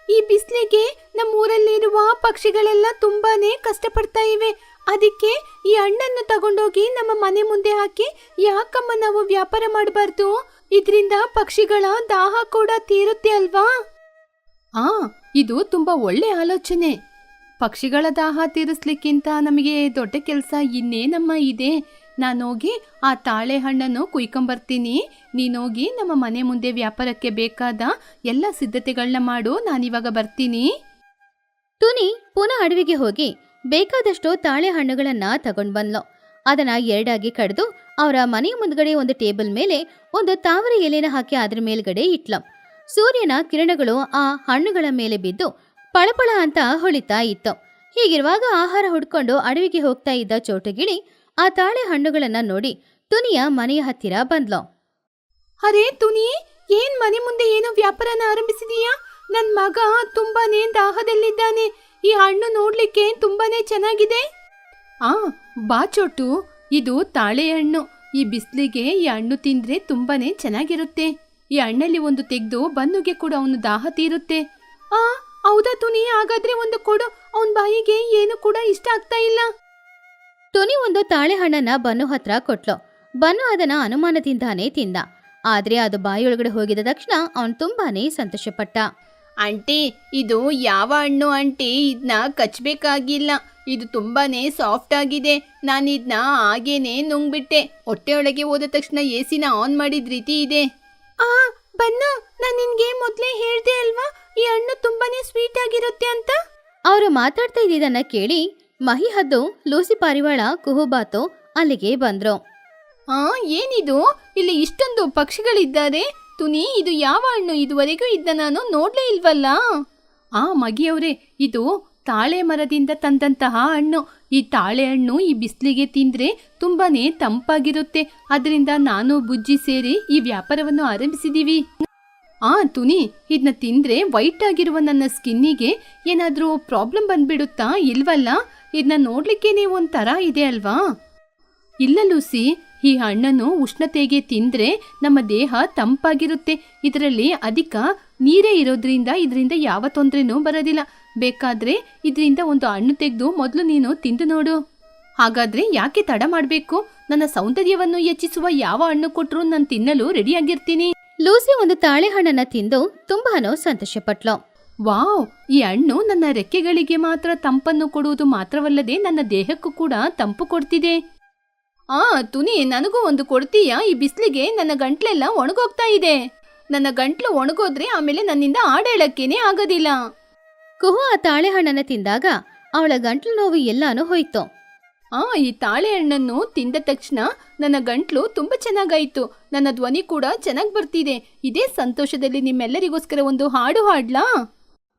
ಈ ಬಿಸಿಲಿಗೆ ನಮ್ಮೂರಲ್ಲಿರುವ ಪಕ್ಷಿಗಳೆಲ್ಲ ತುಂಬಾನೇ ಕಷ್ಟಪಡ್ತಾ ಇವೆ. ಅದಕ್ಕೆ ಈ ಹಣ್ಣನ್ನು ತಗೊಂಡೋಗಿ ನಮ್ಮ ಮನೆ ಮುಂದೆ ಹಾಕಿ ಯಾಕಮ್ಮ ನಾವು ವ್ಯಾಪಾರ ಮಾಡಬಾರ್ದು? ಇದರಿಂದ ಪಕ್ಷಿಗಳ ದಾಹ ಕೂಡ ತೀರುತ್ತೆ ಅಲ್ವಾ? ಇದು ತುಂಬಾ ಒಳ್ಳೆ ಆಲೋಚನೆ. ಪಕ್ಷಿಗಳ ದಾಹ ತೀರಿಸ್ಲಿಕ್ಕಿಂತ ನಮಗೆ ದೊಡ್ಡ ಕೆಲಸ ಇನ್ನೇನಮ್ಮ ಇದೆ. ನಾನೋಗಿ ಆ ತಾಳೆ ಹಣ್ಣನ್ನು ಕುಯ್ಕೊಂಬರ್ತೀನಿ. ನೀನೋಗಿ ನಮ್ಮ ಮನೆ ಮುಂದೆ ವ್ಯಾಪಾರಕ್ಕೆ ಬೇಕಾದ ಎಲ್ಲ ಸಿದ್ಧತೆಗಳನ್ನ ಮಾಡು. ನಾನಿವಾಗ ಬರ್ತೀನಿ. ಟುನಿ ಪುನಃ ಅಡವಿಗೆ ಹೋಗಿ ಬೇಕಾದಷ್ಟು ತಾಳೆ ಹಣ್ಣುಗಳನ್ನ ತಗೊಂಡ್ ಬಂದ್ಲು. ಅದನ್ನ 2 ಕಡ್ದು ಅವರ ಮನೆಯ ಮುಂದ್ಗಡೆ ಒಂದು ಟೇಬಲ್ ಮೇಲೆ ಒಂದು ತಾವರೆ ಎಲೆನ ಹಾಕಿ ಅದ್ರ ಮೇಲ್ಗಡೆ ಇಟ್ಲು. ಸೂರ್ಯನ ಕಿರಣಗಳು ಆ ಹಣ್ಣುಗಳ ಮೇಲೆ ಬಿದ್ದು ಪಳಪಳ ಅಂತ ಹೊಳಿತಾ ಇತ್ತು. ಹೀಗಿರುವಾಗ ಆಹಾರ ಹುಡ್ಕೊಂಡು ಅಡವಿಗೆ ಹೋಗ್ತಾ ಇದ್ದ ಚೋಟುಗಿಳಿ ಆ ತಾಳೆ ಹಣ್ಣುಗಳನ್ನ ನೋಡಿ ಟುನಿಯ ಮನೆಯ ಹತ್ತಿರ ಬಂದ್ಲು. ಅರೆ ತುನಿ, ಏನ್ ಮನೆ ಮುಂದೆ ಏನೋ ವ್ಯಾಪಾರನ ಆರಂಭಿಸಿದೀಯಾ? ನನ್ ಮಗ ತುಂಬಾನೇ ದಾಹದಲ್ಲಿದ್ದಾನೆ. ಈ ಹಣ್ಣು ನೋಡ್ಲಿಕ್ಕೆ ತುಂಬಾನೇ ಚೆನ್ನಾಗಿದೆ. ಬಾ ಚೋಟು, ಇದು ತಾಳೆ ಹಣ್ಣು. ಈ ಬಿಸಿಲಿಗೆ ಈ ಹಣ್ಣು ತಿಂದ್ರೆ ತುಂಬಾನೇ ಚೆನ್ನಾಗಿರುತ್ತೆ. ಈ ಹಣ್ಣಲ್ಲಿ ಒಂದು ತೆಗೆದು ಬನ್ನುಗೆ ಕೂಡ ಅವನು ದಾಹ ತೀರುತ್ತೆ. ಹೌದಾ ತುನಿ? ಹಾಗಾದ್ರೆ ಒಂದು ಕೊಡು. ಅವನ್ ಬಾಯಿಗೆ ಏನು ಕೂಡ ಇಷ್ಟ ಆಗ್ತಾ ಇಲ್ಲ. ಟುನಿ ಒಂದು ತಾಳೆ ಹಣ್ಣನ್ನ ಬನ್ನು ಹತ್ರ ಕೊಟ್ಲು. ಬನ್ನು ಅದನ್ನ ಅನುಮಾನದಿಂದಾನೇ ತಿಂದ. ಆದ್ರೆ ಅದು ಬಾಯಿಯೊಳಗಡೆ ಹೋಗಿದ ತಕ್ಷಣ ಅವನ್ ತುಂಬಾನೇ ಸಂತೋಷಪಟ್ಟ. ಆಂಟಿ, ಇದು ಯಾವ ಹಣ್ಣು ಆಂಟಿ? ಇದನ್ನ ಕಚ್ಚಬೇಕಾಗಿಲ್ಲ. ಇದು ತುಂಬಾನೇ ಸಾಫ್ಟ್ ಆಗಿದೆ. ನಾನಿದ್ನ ಹಾಗೇನೆ ನುಂಗ್ಬಿಟ್ಟೆ. ಹೊಟ್ಟೆಯೊಳಗೆ ಹೋದ ತಕ್ಷಣ ಎಸಿನ ಆನ್ ಮಾಡಿದ ರೀತಿ ಇದೆ. ಬನ್ನು, ನಾನು ನಿನ್ಗೆ ಮೊದಲೇ ಹೇಳ್ದೆ ಅಲ್ವಾ ಈ ಹಣ್ಣು ತುಂಬಾನೇ ಸ್ವೀಟ್ ಆಗಿರುತ್ತೆ ಅಂತ. ಅವರು ಮಾತಾಡ್ತಾ ಇದ್ದಿದ್ದನ್ನ ಕೇಳಿ ಮಹಿ ಹದ್ದು, ಲೂಸಿ ಪಾರಿವಾಳ, ಕುಹುಬಾತು ಅಲ್ಲಿಗೆ ಬಂದ್ರು. ಏನಿದು, ಇಲ್ಲಿ ಇಷ್ಟೊಂದು ಪಕ್ಷಿಗಳಿದ್ದಾರೆ. ತುನಿ, ಇದು ಯಾವ ಹಣ್ಣು? ಇದುವರೆಗೂ ಇದನ್ನ ನಾನು ನೋಡ್ಲೇ ಇಲ್ವಲ್ಲ. ಮಗಿಯವ್ರೆ, ಇದು ತಾಳೆ ಮರದಿಂದ ತಂದಂತಹ ಹಣ್ಣು. ಈ ತಾಳೆ ಹಣ್ಣು ಈ ಬಿಸಿಲಿಗೆ ತಿಂದ್ರೆ ತುಂಬಾನೇ ತಂಪಾಗಿರುತ್ತೆ. ಅದರಿಂದ ನಾನು ಬುಜ್ಜಿ ಸೇರಿ ಈ ವ್ಯಾಪಾರವನ್ನು ಆರಂಭಿಸಿದೀವಿ. ತುನಿ, ಇದನ್ನ ತಿಂದ್ರೆ ವೈಟ್ ಆಗಿರುವ ನನ್ನ ಸ್ಕಿನ್ನಿಗೆ ಏನಾದ್ರೂ ಪ್ರಾಬ್ಲಮ್ ಬಂದ್ಬಿಡುತ್ತಾ? ಇಲ್ವಲ್ಲ, ಇದನ್ನ ನೋಡ್ಲಿಕ್ಕೇನೆ ಒಂಥರ ಇದೆ ಅಲ್ವಾ? ಇಲ್ಲ ಲೂಸಿ, ಈ ಹಣ್ಣನ್ನು ಉಷ್ಣತೆಗೆ ತಿಂದ್ರೆ ನಮ್ಮ ದೇಹ ತಂಪಾಗಿರುತ್ತೆ. ಇದರಲ್ಲಿ ಅಧಿಕ ನೀರೇ ಇರೋದ್ರಿಂದ ಇದರಿಂದ ಯಾವ ತೊಂದರೆನೂ ಬರೋದಿಲ್ಲ. ಬೇಕಾದ್ರೆ ಇದರಿಂದ ಒಂದು ಹಣ್ಣು ತೆಗೆದು ಮೊದಲು ನೀನು ತಿಂದು ನೋಡು. ಹಾಗಾದ್ರೆ ಯಾಕೆ ತಡ ಮಾಡಬೇಕು? ನನ್ನ ಸೌಂದರ್ಯವನ್ನು ಹೆಚ್ಚಿಸುವ ಯಾವ ಹಣ್ಣು ಕೊಟ್ರೂ ನಾನು ತಿನ್ನಲು ರೆಡಿಯಾಗಿರ್ತೀನಿ. ಲೂಸಿ ಒಂದು ತಾಳೆ ಹಣ್ಣನ್ನ ತಿಂದು ತುಂಬಾನೋ ಸಂತೋಷಪಟ್ಲು. ವಾವ್, ಈ ಹಣ್ಣು ನನ್ನ ರೆಕ್ಕೆಗಳಿಗೆ ಮಾತ್ರ ತಂಪನ್ನು ಕೊಡುವುದು ಮಾತ್ರವಲ್ಲದೆ ನನ್ನ ದೇಹಕ್ಕೂ ಕೂಡ ತಂಪು ಕೊಡ್ತಿದೆ. ತುನಿ, ನನಗೂ ಒಂದು ಕೊಡ್ತೀಯಾ? ಈ ಬಿಸಿಲಿಗೆ ನನ್ನ ಗಂಟ್ಲೆಲ್ಲ ಒಣಗೋಗ್ತಾ ಇದೆ. ನನ್ನ ಗಂಟ್ಲು ಒಣಗೋದ್ರೆ ಆಮೇಲೆ ನನ್ನಿಂದ ಹಾಡು ಹೇಳಕ್ಕೇನೆ ಆಗೋದಿಲ್ಲ. ಕುಹು ಆ ತಾಳೆ ಹಣ್ಣನ್ನ ತಿಂದಾಗ ಅವಳ ಗಂಟ್ಲು ನೋವು ಎಲ್ಲಾನು ಹೋಯ್ತು. ಈ ತಾಳೆ ಹಣ್ಣನ್ನು ತಿಂದ ತಕ್ಷಣ ನನ್ನ ಗಂಟ್ಲು ತುಂಬಾ ಚೆನ್ನಾಗಾಯ್ತು. ನನ್ನ ಧ್ವನಿ ಕೂಡ ಚೆನ್ನಾಗಿ ಬರ್ತಿದೆ. ಇದೇ ಸಂತೋಷದಲ್ಲಿ ನಿಮ್ಮೆಲ್ಲರಿಗೋಸ್ಕರ ಒಂದು ಹಾಡು ಹಾಡ್ಲಾ?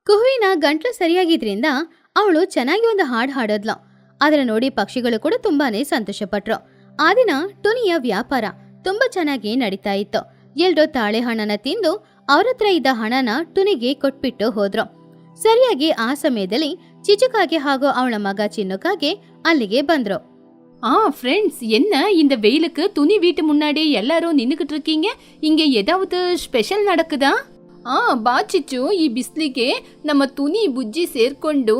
ಕುಹುವಿನ ಗಂಟ್ಲು ಸರಿಯಾಗಿದ್ರಿಂದ ಅವಳು ಚೆನ್ನಾಗಿ ಒಂದು ಹಾಡು ಹಾಡೋದ್ಲು. ಅದನ್ನ ನೋಡಿ ಪಕ್ಷಿಗಳು ಕೂಡ ತುಂಬಾನೇ ಸಂತೋಷಪಟ್ರು. ಆ ದಿನ ಟುನಿಯ ವ್ಯಾಪಾರ ತುಂಬಾ ಚೆನ್ನಾಗಿ ನಡೀತಾ ಇತ್ತು. ಎಲ್ರೂ ತಾಳೆ ಹಣ್ಣನ್ನ ತಿಂದು ಅವ್ರ ಹತ್ರ ಇದ್ದ ಹಣನ ಟುನಿಗೆ ಕೊಟ್ಬಿಟ್ಟು ಹೋದ್ರು. ಸರಿಯಾಗಿ ಆ ಸಮಯದಲ್ಲಿ ಚಿಚುಕಾಗೆ ಹಾಗೂ ಅವಳ ಮಗ ಚಿನ್ನುಕಾಗೆ ಅಲ್ಲಿಗೆ ಬಂದ್ರು. ஃப்ரெண்ட்ஸ், என்ன இந்த வெயிலுக்கு துணி வீட்டு முன்னாடி எல்லாரும் நின்னுக்கிட்டு இருக்கீங்க? இங்க ஏதாவது ஸ்பெஷல் நடக்குதா? ಬಾ ಚಿಚ್ಚು, ಈ ಬಿಸಿಲಿಗೆ ನಮ್ಮ ತುನಿ ಬುಜ್ಜಿ ಸೇರ್ಕೊಂಡು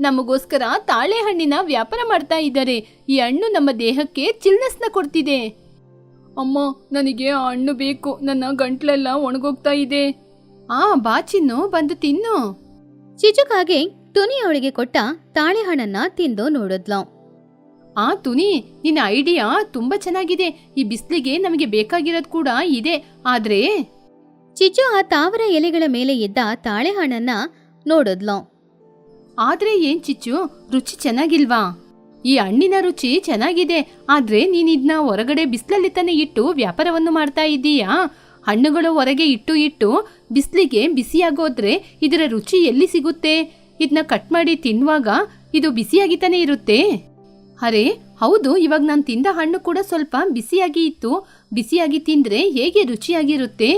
ನಮಗೋಸ್ಕರ ತಾಳೆ ಹಣ್ಣಿನ ವ್ಯಾಪಾರ ಮಾಡ್ತಾ ಇದ್ದಾರೆ. ಈ ಹಣ್ಣು ನಮ್ಮ ದೇಹಕ್ಕೆ ಚಿಲ್ನೆಸ್ನ ಕೊಡ್ತಿದೆ. ಅಮ್ಮ, ನನಗೆ ಆ ಹಣ್ಣು ಬೇಕು. ನನ್ನ ಗಂಟ್ಲೆಲ್ಲ ಒಣಗೋಗ್ತಾ ಇದೆ. ಬಾ ಚಿನ್ನು, ಬಂದು ತಿನ್ನು. ಚಿಚುಕಾಗೆ ತುನಿ ಅವಳಿಗೆ ಕೊಟ್ಟ ತಾಳೆ ಹಣ್ಣನ್ನ ತಿಂದು ನೋಡಿದ್ಲು. ತುನಿ, ನಿನ್ನ ಐಡಿಯಾ ತುಂಬಾ ಚೆನ್ನಾಗಿದೆ. ಈ ಬಿಸಿಲಿಗೆ ನಮಗೆ ಬೇಕಾಗಿರೋದು ಕೂಡ ಇದೆ. ಆದ್ರೆ ಚಿಚ್ಚು ಆ ತಾವರ ಎಲೆಗಳ ಮೇಲೆ ಇದ್ದ ತಾಳೆ ಹಣ್ಣನ್ನ ನೋಡಿದ್ಲು. ಆದ್ರೆ ಏನ್ ಚಿಚ್ಚು, ರುಚಿ ಚೆನ್ನಾಗಿಲ್ವಾ? ಈ ಹಣ್ಣಿನ ರುಚಿ ಚೆನ್ನಾಗಿದೆ, ಆದ್ರೆ ನೀನ್ ಇದನ್ನ ಹೊರಗಡೆ ಬಿಸಿಲಲ್ಲಿ ತಾನೆ ಇಟ್ಟು ವ್ಯಾಪಾರವನ್ನು ಮಾಡ್ತಾ ಇದ್ದೀಯಾ? ಹಣ್ಣುಗಳು ಹೊರಗೆ ಇಟ್ಟು ಬಿಸಿಲಿಗೆ ಬಿಸಿಯಾಗೋದ್ರೆ ಇದರ ರುಚಿ ಎಲ್ಲಿ ಸಿಗುತ್ತೆ? ಇದನ್ನ ಕಟ್ ಮಾಡಿ ತಿನ್ನುವಾಗ ಇದು ಬಿಸಿಯಾಗಿ ತಾನೆ ಇರುತ್ತೆ. ಅರೆ ಹೌದು, ಇವಾಗ ನಾನು ತಿಂದ ಹಣ್ಣು ಕೂಡ ಸ್ವಲ್ಪ ಬಿಸಿಯಾಗಿ ಇತ್ತು. ಬಿಸಿಯಾಗಿ ತಿಂದ್ರೆ ಹೇಗೆ ರುಚಿಯಾಗಿರುತ್ತೆ?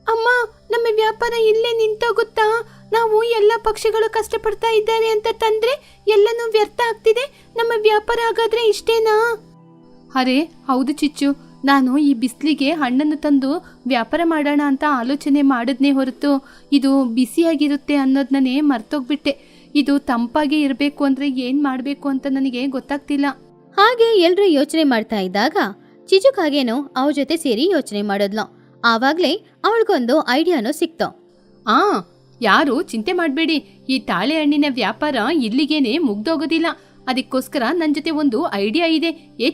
ಅಮ್ಮ, ನಮ್ಮ ವ್ಯಾಪಾರ ಇಲ್ಲೇ ನಿಂತೋಗುತ್ತಾ? ನಾವು ಎಲ್ಲ ಪಕ್ಷಿಗಳು ಕಷ್ಟಪಡ್ತಾ ಇದ್ದಾರೆ ಅಂತ ತಂದ್ರೆ ಎಲ್ಲನೂ ವ್ಯರ್ಥ ಆಗ್ತಿದೆ. ನಮ್ಮ ವ್ಯಾಪಾರ ಹಾಗಾದ್ರೆ ಇಷ್ಟೇನಾ? ಅರೆ ಹೌದು ಚಿಚ್ಚು, ನಾನು ಈ ಬಿಸಿಲಿಗೆ ಹಣ್ಣನ್ನು ತಂದು ವ್ಯಾಪಾರ ಮಾಡೋಣ ಅಂತ ಆಲೋಚನೆ ಮಾಡಿದ್ನೇ ಹೊರತು ಇದು ಬಿಸಿಯಾಗಿರುತ್ತೆ ಅನ್ನೋದನ್ನೇ ಮರ್ತೋಗ್ಬಿಟ್ಟೆ. ಇದು ತಂಪಾಗಿ ಇರಬೇಕು ಅಂದ್ರೆ ಏನ್ ಮಾಡ್ಬೇಕು ಅಂತ ನನಗೆ ಗೊತ್ತಾಗ್ತಿಲ್ಲ. ಹಾಗೆ ಎಲ್ರೂ ಯೋಚನೆ ಮಾಡ್ತಾ ಇದ್ದಾಗ ಚಿಚುಕಾಗೇನೋ ಅವ್ರ ಜೊತೆ ಸೇರಿ ಯೋಚನೆ ಮಾಡಿದ್ಲು. ಆವಾಗ್ಲೇ ಅವಳಿಗೊಂದು ಐಡಿಯಾನೂ ಸಿಕ್ತು. ಯಾರು ಚಿಂತೆ ಮಾಡಬೇಡಿ, ಈ ತಾಳೆ ಹಣ್ಣಿನ ವ್ಯಾಪಾರ ಇಲ್ಲಿಗೇನೆ ಮುಗ್ದೋಗೋದಿಲ್ಲ. ಅದಕ್ಕೋಸ್ಕರ ನನ್ನ ಜೊತೆ ಒಂದು ಐಡಿಯಾ ಇದೆ.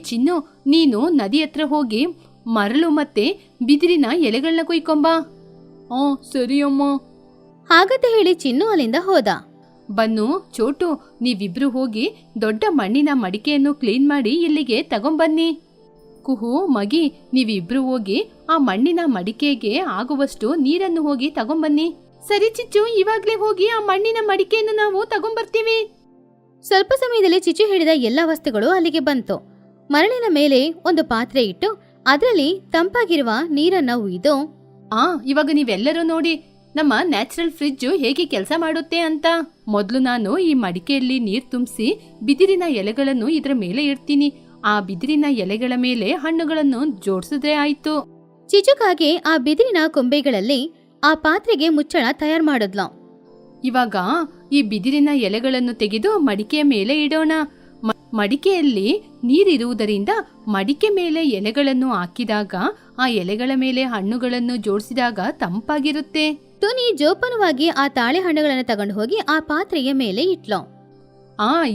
ಚಿನ್ನು, ನೀನು ನದಿ ಹತ್ರ ಹೋಗಿ ಮರಳು ಮತ್ತೆ ಬಿದಿರಿನ ಎಲೆಗಳನ್ನ ಕೊಯ್ಕೊಂಬಾ. ಸರಿ ಅಮ್ಮ. ಹಾಗಂತ ಹೇಳಿ ಚಿನ್ನು ಅಲ್ಲಿಂದ ಹೋದ. ಬನ್ನು, ಚೋಟು, ನೀವಿಬ್ರು ಹೋಗಿ ದೊಡ್ಡ ಮಣ್ಣಿನ ಮಡಿಕೆಯನ್ನು ಕ್ಲೀನ್ ಮಾಡಿ ಇಲ್ಲಿಗೆ ತಗೊಂಬನ್ನಿ. ಕುಹು, ಮಗಿ, ನೀವಿಬ್ರು ಹೋಗಿ ಆ ಮಣ್ಣಿನ ಮಡಿಕೆಗೆ ಆಗುವಷ್ಟು ನೀರನ್ನು ಹೋಗಿ ತಗೊಂಬನ್ನಿ. ಸರಿ ಚಿಚ್ಚು, ಇವಾಗ್ಲೇ ಹೋಗಿ ಆ ಮಣ್ಣಿನ ಮಡಿಕೆಯನ್ನು ನಾವು ತಗೊಂಬರ್ತೀವಿ. ಸ್ವಲ್ಪ ಸಮಯದಲ್ಲಿ ಚಿಚ್ಚು ಹೇಳಿದ ಎಲ್ಲ ವಸ್ತುಗಳು ಅಲ್ಲಿಗೆ ಬಂತು. ಮರಳಿನ ಮೇಲೆ ಒಂದು ಪಾತ್ರೆ ಇಟ್ಟು ಅದರಲ್ಲಿ ತಂಪಾಗಿರುವ ನೀರನ್ನ ಉಯ್ದು, ಇವಾಗ ನೀವೆಲ್ಲರೂ ನೋಡಿ ನಮ್ಮ ನ್ಯಾಚುರಲ್ ಫ್ರಿಡ್ಜ್ ಹೇಗೆ ಕೆಲಸ ಮಾಡುತ್ತೆ ಅಂತ. ಮೊದಲು ನಾನು ಈ ಮಡಿಕೆಯಲ್ಲಿ ನೀರ್ ತುಂಬಿಸಿ ಬಿದಿರಿನ ಎಲೆಗಳನ್ನು ಇದರ ಮೇಲೆ ಇಡ್ತೀನಿ. ಆ ಬಿದಿರಿನ ಎಲೆಗಳ ಮೇಲೆ ಹಣ್ಣುಗಳನ್ನು ಜೋಡಿಸಿದ್ರೆ ಆಯ್ತು. ಚಿಚುಕಾಗೆ ಆ ಬಿದಿರಿನ ಕೊಂಬೆಗಳಲ್ಲಿ ಆ ಪಾತ್ರೆಗೆ ಮುಚ್ಚಳ ತಯಾರು ಮಾಡಿದ್ಲು. ಇವಾಗ ಈ ಬಿದಿರಿನ ಎಲೆಗಳನ್ನು ತೆಗೆದು ಮಡಿಕೆಯ ಮೇಲೆ ಇಡೋಣ. ಮಡಿಕೆಯಲ್ಲಿ ನೀರಿರುವುದರಿಂದ ಮಡಿಕೆ ಮೇಲೆ ಎಲೆಗಳನ್ನು ಹಾಕಿದಾಗ ಆ ಎಲೆಗಳ ಮೇಲೆ ಹಣ್ಣುಗಳನ್ನು ಜೋಡಿಸಿದಾಗ ತಂಪಾಗಿರುತ್ತೆ. ತುನಿ ಜೋಪಾನವಾಗಿ ಆ ತಾಳೆ ಹಣ್ಣುಗಳನ್ನು ತಗೊಂಡು ಹೋಗಿ ಆ ಪಾತ್ರೆಯ ಮೇಲೆ ಇಟ್ಲು.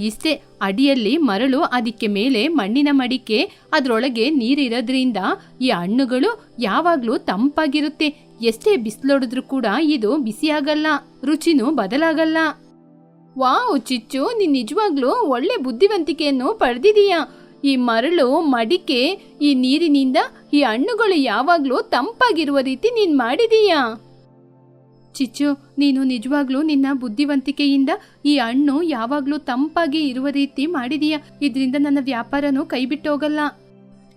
ಇಷ್ಟೇ. ಅಡಿಯಲ್ಲಿ ಮರಳು, ಅದಕ್ಕೆ ಮೇಲೆ ಮಣ್ಣಿನ ಮಡಿಕೆ, ಅದ್ರೊಳಗೆ ನೀರಿರೋದ್ರಿಂದ ಈ ಹಣ್ಣುಗಳು ಯಾವಾಗ್ಲೂ ತಂಪಾಗಿರುತ್ತೆ. ಎಷ್ಟೇ ಬಿಸಿಲೊಡಿದ್ರೂ ಕೂಡ ಇದು ಬಿಸಿಯಾಗಲ್ಲ, ರುಚಿನೂ ಬದಲಾಗಲ್ಲ. ವಾವ್ ಚಿಚ್ಚು, ನೀನ್ ನಿಜವಾಗ್ಲೂ ಒಳ್ಳೆ ಬುದ್ಧಿವಂತಿಕೆಯನ್ನು ಪಡೆದಿದೀಯಾ. ಈ ಮರಳು, ಮಡಿಕೆ, ಈ ನೀರಿನಿಂದ ಈ ಹಣ್ಣುಗಳು ಯಾವಾಗ್ಲೂ ತಂಪಾಗಿರುವ ರೀತಿ ನೀನ್ ಮಾಡಿದೀಯಾ. ಚಿಚ್ಚು, ನೀನು ನಿಜವಾಗ್ಲೂ ನಿನ್ನ ಬುದ್ಧಿವಂತಿಕೆಯಿಂದ ಈ ಹಣ್ಣು ಯಾವಾಗ್ಲೂ ತಂಪಾಗಿ ಇರುವ ರೀತಿ ಮಾಡಿದೀಯಾ. ಇದರಿಂದ ನನ್ನ ವ್ಯಾಪಾರನೂ ಕೈಬಿಟ್ಟೋಗಲ್ಲ.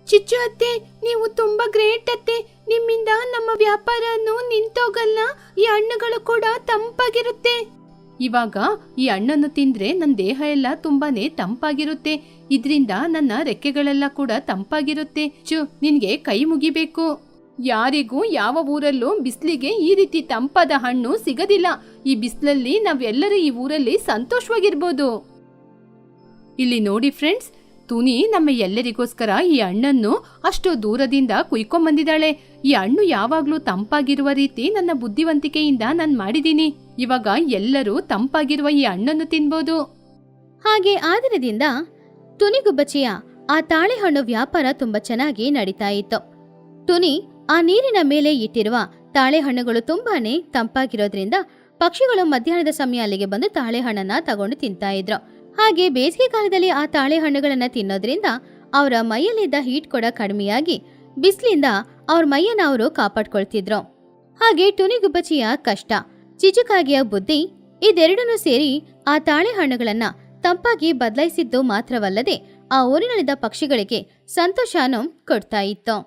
ಚಿಚ್ಚು ಅತ್ತೆ, ನೀವು ತುಂಬಾ ಗ್ರೇಟ್ ಅತ್ತೆ. ನಿಮ್ಮಿಂದ ನಮ್ಮ ವ್ಯಾಪಾರನೂ ನಿಂತೋಗಲ್ಲ, ಈ ಹಣ್ಣುಗಳು ಕೂಡ ತಂಪಾಗಿರುತ್ತೆ. ಇವಾಗ ಈ ಹಣ್ಣನ್ನು ತಿಂದ್ರೆ ನನ್ನ ದೇಹ ಎಲ್ಲ ತುಂಬಾನೇ ತಂಪಾಗಿರುತ್ತೆ. ಇದರಿಂದ ನನ್ನ ರೆಕ್ಕೆಗಳೆಲ್ಲ ಕೂಡ ತಂಪಾಗಿರುತ್ತೆ. ನಿನ್ಗೆ ಕೈ ಮುಗಿಬೇಕು. ಯಾರಿಗೂ ಯಾವ ಊರಲ್ಲೂ ಬಿಸಿಲಿಗೆ ಈ ರೀತಿ ತಂಪಾದ ಹಣ್ಣು ಸಿಗದಿಲ್ಲ. ಈ ಬಿಸಿಲಲ್ಲಿ ನಾವೆಲ್ಲರೂ ಈ ಊರಲ್ಲಿ ಸಂತೋಷವಾಗಿರ್ಬೋದು. ಇಲ್ಲಿ ನೋಡಿ ಫ್ರೆಂಡ್ಸ್, ತುನಿ ನಮ್ಮ ಎಲ್ಲರಿಗೋಸ್ಕರ ಈ ಹಣ್ಣನ್ನು ಅಷ್ಟು ದೂರದಿಂದ ಕುಯ್ಕೊಂಬಂದಿದ್ದಾಳೆ. ಈ ಹಣ್ಣು ಯಾವಾಗ್ಲೂ ತಂಪಾಗಿರುವ ರೀತಿ ನನ್ನ ಬುದ್ಧಿವಂತಿಕೆಯಿಂದ ನಾನು ಮಾಡಿದೀನಿ. ಇವಾಗ ಎಲ್ಲರೂ ತಂಪಾಗಿರುವ ಈ ಹಣ್ಣನ್ನು ತಿನ್ಬೋದು. ಹಾಗೆ ಆ ದಿನದಿಂದ ತುನಿಗುಬ್ಬಚ್ಚಿಯ ಆ ತಾಳೆಹಣ್ಣು ವ್ಯಾಪಾರ ತುಂಬಾ ಚೆನ್ನಾಗಿ ನಡೀತಾ ಇತ್ತು. ತುನಿ ಆ ನೀರಿನ ಮೇಲೆ ಇಟ್ಟಿರುವ ತಾಳೆಹಣ್ಣುಗಳು ತುಂಬಾನೇ ತಂಪಾಗಿರೋದ್ರಿಂದ ಪಕ್ಷಿಗಳು ಮಧ್ಯಾಹ್ನದ ಸಮಯ ಅಲ್ಲಿಗೆ ಬಂದು ತಾಳೆಹಣ್ಣನ್ನ ತಗೊಂಡು ತಿಂತಾ ಇದ್ರು. ಹಾಗೆ ಬೇಸಿಗೆ ಕಾಲದಲ್ಲಿ ಆ ತಾಳೆಹಣ್ಣುಗಳನ್ನ ತಿನ್ನೋದ್ರಿಂದ ಅವರ ಮೈಯಲ್ಲಿದ್ದ ಹೀಟ್ ಕೂಡ ಕಡಿಮೆಯಾಗಿ ಬಿಸಿಲಿಂದ ಅವ್ರ ಮೈಯನ್ನ ಅವರು ಕಾಪಾಡ್ಕೊಳ್ತಿದ್ರು. ಹಾಗೆ ತುನಿಗುಬ್ಬಚ್ಚಿಯ ಕಷ್ಟ, ಚಿಚುಕಾಗಿಯ ಬುದ್ಧಿ ಇದೆರಡನ್ನೂ ಸೇರಿ ಆ ತಾಳೆಹಣ್ಣುಗಳನ್ನ ತಂಪಾಗಿ ಬದಲಾಯಿಸಿದ್ದು ಮಾತ್ರವಲ್ಲದೆ ಆ ಊರಿನಲ್ಲಿದ್ದ ಪಕ್ಷಿಗಳಿಗೆ ಸಂತೋಷನೂ ಕೊಡ್ತಾ ಇತ್ತು.